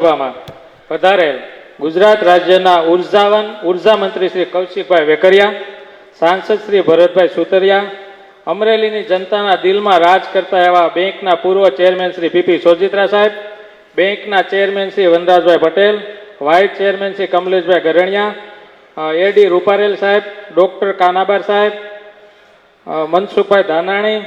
સભામાં પધારેલ ગુજરાત રાજ્યના ઉર્જા મંત્રી શ્રી કૌશિકભાઈ વેકરિયા, સાંસદ શ્રી ભરતભાઈ સુતરિયા, અમરેલીની જનતાના દિલમાં રાજ કરતા એવા બેંકના પૂર્વ ચેરમેન શ્રી પીપી સોજિત્રા સાહેબ, બેંકના chairman Shri વનરાજભાઈ Patel, vice chairman Shri કમલેશભાઈ ગરણિયા, એડી રૂપારેલ સાહેબ, ડોક્ટર કાનાબાર સાહેબ, મનસુખભાઈ ધાનાણી,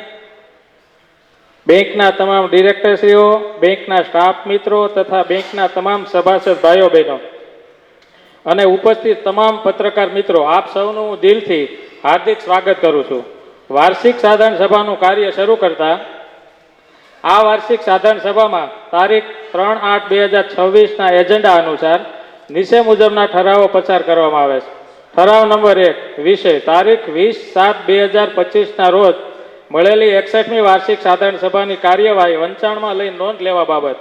બેંકના તમામ ડિરેક્ટરશ્રીઓ, બેંકના સ્ટાફ મિત્રો તથા બેંકના તમામ સભાસદ ભાઈઓ બહેનો અને ઉપસ્થિત તમામ પત્રકાર મિત્રો, આપ સૌનું હું દિલથી હાર્દિક સ્વાગત કરું છું. વાર્ષિક સાધારણ સભાનું કાર્ય શરૂ કરતા આ વાર્ષિક સાધારણ સભામાં તારીખ 3/8/2026ના એજન્ડા અનુસાર નીચે મુજબના ઠરાવો પસાર કરવામાં આવે છે. ઠરાવ નંબર 1, વિષય તારીખ 20/7/2025ના રોજ મળેલી 61મી વાર્ષિક સાધારણ સભાની કાર્યવાહી વંચાણમાં લઈ નોંધ લેવા બાબત.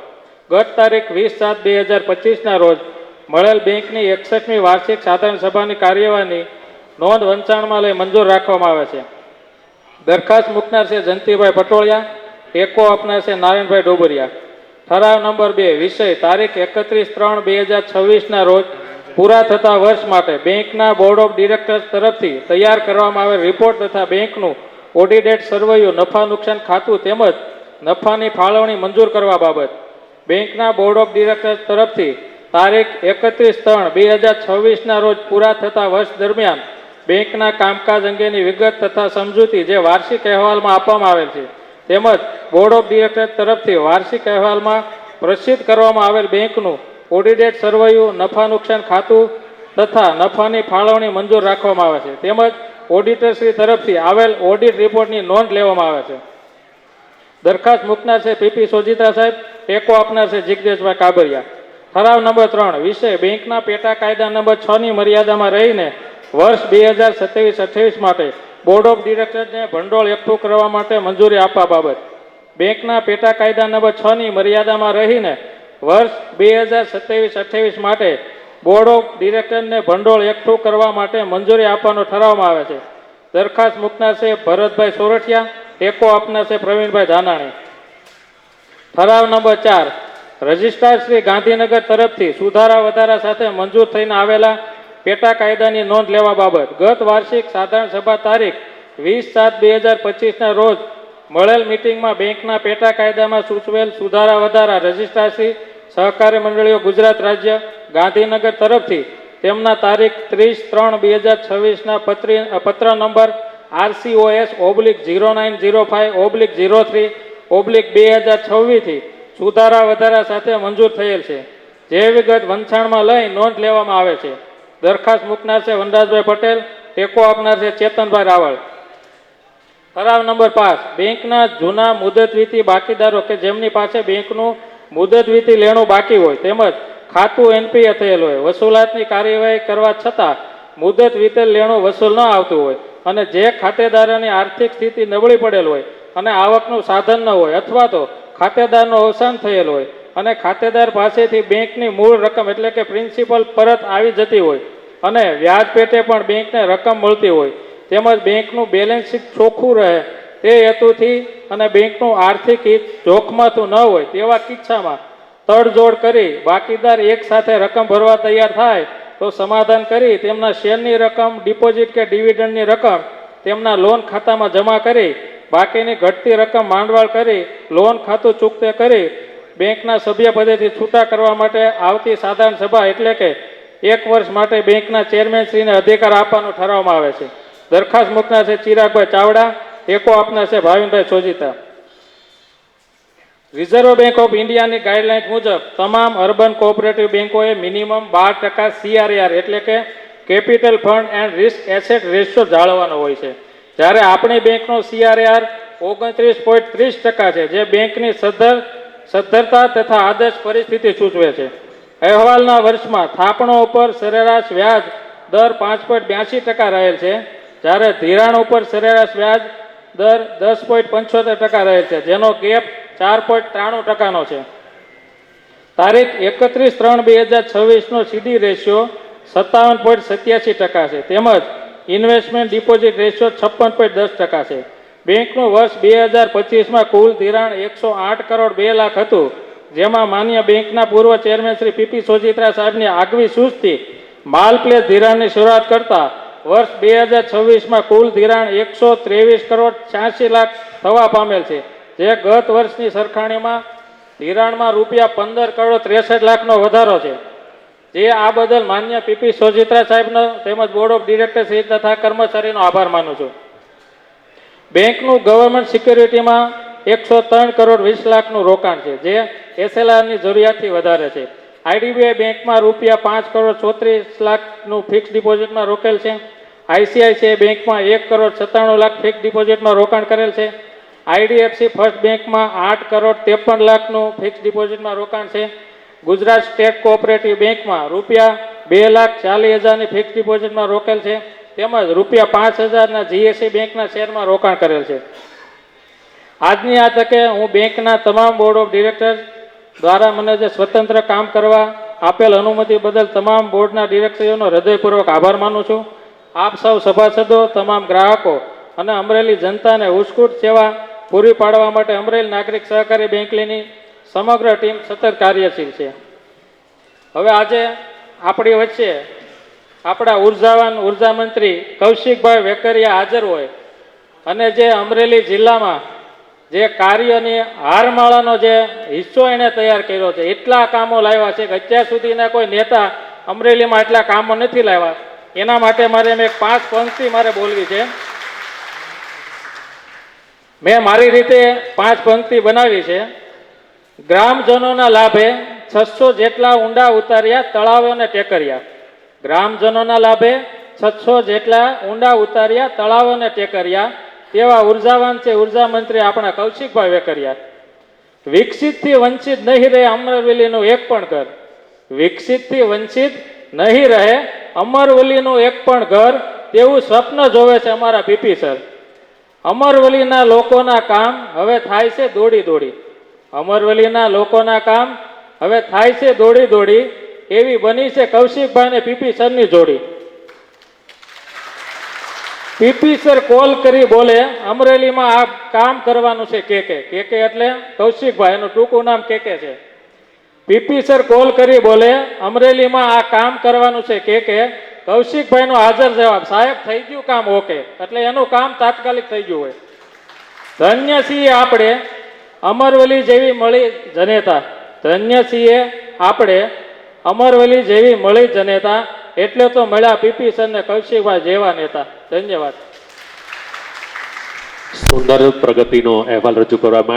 ગત તારીખ 20/7/2025ના રોજ મળેલ બેંકની 61મી વાર્ષિક સાધારણ સભાની કાર્યવાહીની નોંધ વંચાણમાં લઈ મંજૂર રાખવામાં આવે છે. દરખાસ્ત મૂકનાર છે જયંતિભાઈ પટોળિયા, ટેકો આપનાર છે નારાયણભાઈ ડોબરિયા. ઠરાવ નંબર 2, વિષય તારીખ 31/3/2026ના રોજ પૂરા થતા વર્ષ માટે બેંકના બોર્ડ ઓફ ડિરેક્ટર્સ તરફથી તૈયાર કરવામાં આવેલ રિપોર્ટ તથા બેંકનું ઓડિટેડ સર્વેયું નફા નુકસાન ખાતું તેમજ નફાની ફાળવણી મંજૂર કરવા બાબત. બેંકના બોર્ડ ઓફ ડિરેક્ટર્સ તરફથી તારીખ 31/3/2026ના રોજ પૂરા થતા વર્ષ દરમિયાન બેંકના કામકાજ અંગેની વિગત તથા સમજૂતી જે વાર્ષિક અહેવાલમાં આપવામાં આવેલ છે તેમજ બોર્ડ ઓફ ડિરેક્ટર્સ તરફથી વાર્ષિક અહેવાલમાં પ્રસિદ્ધ કરવામાં આવેલ બેંકનું ઓડિટેડ સર્વેયું નફા નુકસાન ખાતું તથા નફાની ફાળવણી મંજૂર રાખવામાં આવે છે તેમજ ઓડિટરશ્રી તરફથી આવેલ ઓડિટ રિપોર્ટની નોંધ લેવામાં આવે છે. દરખાસ્ત મૂકનાર છે પીપી સોજિત્રા સાહેબ, ટેકો આપનાર છે જિજ્ઞેશભાઈ કાબરિયા. ઠરાવ નંબર 3, વિષય બેંકના પેટા કાયદા નંબર 6ની મર્યાદામાં રહીને વર્ષ 2027-28 માટે બોર્ડ ઓફ ડિરેક્ટર્સને ભંડોળ એકઠું કરવા માટે મંજૂરી આપવા બાબત. બેંકના પેટા કાયદા નંબર 6ની મર્યાદામાં રહીને વર્ષ 2027-28 માટે બોર્ડ ઓફ ડિરેક્ટરને ભંડોળ એકઠું કરવા માટે મંજૂરી આપવાનો ઠરાવવામાં આવે છે. દરખાસ્ત મૂકનાર છે ભરતભાઈ સોરઠિયા, ટેકો આપનાર છે પ્રવીણભાઈ ધાનાણી. ઠરાવ નંબર 4, રજિસ્ટ્રાર શ્રી ગાંધીનગર તરફથી સુધારા વધારા સાથે મંજૂર થઈને આવેલા પેટા કાયદાની નોંધ લેવા બાબત. ગત વાર્ષિક સાધારણ સભા તારીખ 20/7/2025ના રોજ મળેલ મિટિંગમાં બેંકના પેટા કાયદામાં સૂચવેલ સુધારા વધારા રજિસ્ટ્રાર શ્રી સહકારી મંડળીઓ ગુજરાત રાજ્ય ગાંધીનગર તરફથી તેમના તારીખ 30/3/2026ના પત્ર નંબર RCOS/0905/03/2026થી સુધારા વધારા સાથે મંજૂર થયેલ છે જે વિગત વંચાણમાં લઈ નોંધ લેવામાં આવે છે. દરખાસ્ત મૂકનાર છે વનરાજભાઈ પટેલ, ટેકો આપનાર છે ચેતનભાઈ રાવળ. ઠરાવ નંબર 5, બેંકના જૂના મુદતવીતી બાકીદારો કે જેમની પાસે બેંકનું મુદતવીતી લેણું બાકી હોય તેમજ ખાતું NPA થયેલ હોય, વસૂલાતની કાર્યવાહી કરવા છતાં મુદત વીતેલ લેણું વસૂલ ન આવતું હોય અને જે ખાતેદારોની આર્થિક સ્થિતિ નબળી પડેલ હોય અને આવકનું સાધન ન હોય અથવા તો ખાતેદારનું અવસાન થયેલ હોય અને ખાતેદાર પાસેથી બેંકની મૂળ રકમ એટલે કે પ્રિન્સિપલ પરત આવી જતી હોય અને વ્યાજ પેટે પણ બેંકને રકમ મળતી હોય તેમજ બેંકનું બેલેન્સ શીટ ચોખ્ખું રહે તે હેતુથી અને બેંકનું આર્થિક હિત જોખમાતું ન હોય તેવા કિસ્સામાં તડજોડ કરી બાકીદાર એક સાથે રકમ ભરવા તૈયાર થાય તો સમાધાન કરી તેમના શેરની રકમ, ડિપોઝિટ કે ડિવિડન્ડની રકમ તેમના લોન ખાતામાં જમા કરી બાકીની ઘટતી રકમ માંડવાળ કરી લોન ખાતું ચૂકતે કરી બેંકના સભ્ય પદેથી છૂટા કરવા માટે આવતી સાધારણ સભા એટલે કે 1 વર્ષ માટે બેંકના ચેરમેનશ્રીને અધિકાર આપવાનો ઠરાવવામાં આવે છે. દરખાસ્ત મૂકનાર છે ચિરાગભાઈ ચાવડા, ટેકો આપનાર છે ભાવિનભાઈ સોજિતા. રિઝર્વ બેંક ઓફ ઇન્ડિયાની ગાઈડલાઇન મુજબ તમામ અર્બન કોઓપરેટિવ બેંકોએ મિનિમમ 12% CRAR એટલે કે capital fund and risk asset ratio જાળવવાનો હોય છે. જ્યારે આપણી બેંકનો CRAR 29.30% છે જે બેંકની સદ્ધરતા તથા આદર્શ પરિસ્થિતિ સૂચવે છે. અહેવાલના વર્ષમાં થાપણો ઉપર સરેરાશ વ્યાજ દર 5.82% રહેલ છે જ્યારે ધિરાણ ઉપર સરેરાશ વ્યાજ દર 10.75% રહેલ છે જેનો ગેપ 4.93%નો છે. તારીખ 31/3/2026નો CD રેશિયો 57.87% છે તેમજ ઇન્વેસ્ટમેન્ટ ડિપોઝિટ રેશિયો 56.10% છે. બેંકનું વર્ષ 2025માં કુલ ધિરાણ 108 કરોડ 2 લાખ હતું જેમાં માન્ય બેંકના પૂર્વ ચેરમેન શ્રી પીપી સોજિત્રા સાહેબની આગવી સૂઝથી માલપ્લેસ ધિરાણની શરૂઆત કરતા વર્ષ 2026માં કુલ ધિરાણ 123 કરોડ 86 લાખ થવા પામેલ છે, જે ગત વર્ષની સરખામણીમાં ધિરાણમાં રૂપિયા 15 કરોડ 63 લાખનો વધારો છે, જે આ બદલ માન્ય પીપી સોજિત્રા સાહેબનો તેમજ બોર્ડ ઓફ ડિરેક્ટર સહિત તથા કર્મચારીનો આભાર માનું છું. બેંકનું ગવર્મેન્ટ સિક્યુરિટીમાં 103 કરોડ 20 લાખનું રોકાણ છે, જે એસએલઆરની જરૂરિયાતથી વધારે છે. આઈડીબીઆઈ બેંકમાં રૂપિયા 5 કરોડ 34 લાખનું ફિક્સ ડિપોઝિટમાં રોકેલ છે. આઈસીઆઈસીઆઈ બેંકમાં 1 કરોડ 97 લાખ ફિક્સ ડિપોઝિટમાં રોકાણ કરેલ છે. આઈડીએફસી ફર્સ્ટ બેંકમાં 8 કરોડ 53 લાખનું ફિક્સ ડિપોઝિટમાં રોકાણ છે. ગુજરાત સ્ટેટ કોઓપરેટિવ બેંકમાં રૂપિયા 2,40,000ની ફિક્સ ડિપોઝિટમાં રોકેલ છે, તેમજ રૂપિયા 5,000ના જીએસસી બેંકના શેરમાં રોકાણ કરેલ છે. આજની આ તકે હું બેંકના તમામ બોર્ડ ઓફ ડિરેક્ટર દ્વારા મને જે સ્વતંત્ર કામ કરવા આપેલ અનુમતિ બદલ તમામ બોર્ડના ડિરેક્ટરોનો હૃદયપૂર્વક આભાર માનું છું. આપ સૌ સભાસદો, તમામ ગ્રાહકો અને અમરેલી જનતાને ઉત્કૃષ્ટ સેવા પૂરી પાડવા માટે અમરેલી નાગરિક સહકારી બેંકની સમગ્ર ટીમ સતત કાર્યશીલ છે. હવે આજે આપણી વચ્ચે આપણા ઉર્જાવાન ઉર્જા મંત્રી કૌશિકભાઈ વેકરિયા હાજર હોય અને જે અમરેલી જિલ્લામાં જે કાર્યની હારમાળાનો જે હિસ્સો એણે તૈયાર કર્યો છે, એટલા કામો લાવ્યા છે કે અત્યાર સુધીના કોઈ નેતા અમરેલીમાં એટલા કામો નથી લાવ્યા. એના માટે મારે એમ એક 5 પંક્તિ મારે બોલવી છે. મેં મારી રીતે 5 પંક્તિ બનાવી છે. ગ્રામજનોના લાભે 600 જેટલા ઊંડા ઉતાર્યા તળાવોને ટેકર્યા. ગ્રામજનોના લાભે 600 જેટલા ઊંડા ઉતાર્યા તળાવોને ટેકર્યા તેવા ઉર્જાવાન છે ઉર્જા મંત્રી આપણા કૌશિકભાઈ વેકરિયા. વિકસિતથી વંચિત નહીં રહે અમરેલીનું એક પણ ઘર. વિકસિતથી વંચિત નહીં રહે અમરવલીનું એક પણ ઘર, તેવું સ્વપ્ન જોવે છે અમારા પીપી સર. અમરવલીના લોકોના કામ હવે થાય છે દોડી દોડી. અમરવલીના લોકોના કામ હવે થાય છે દોડી દોડી, એવી બની છે કૌશિકભાઈ ને પીપી સરની જોડી. પીપી સર કોલ કરી બોલે અમરેલીમાં આ કામ કરવાનું છે કે એટલે કૌશિકભાઈ, એનું ટૂંકું નામ કે છે. પીપી સર કોલ કરી બોલે અમરેલીમાં આ કામ કરવાનું છે કે કૌશિકભાઈ નો હાજર જવાબ, સાહેબ થઈ ગયું કામ ઓકે, એટલે એનું કામ તાત્કાલિક થઈ ગયું હોય. ધન્ય છીએ આપણે અમરવલી જેવી મળી જનેતા. ધન્ય છીએ આપણે અમરવલી જેવી મળી જનેતા, એટલે તો મળ્યા પીપી સર ને કૌશિકભાઈ જેવા નેતા. ધન્યવાદ. સુંદર પ્રગતિનો અહેવાલ રજૂ કરવા માટે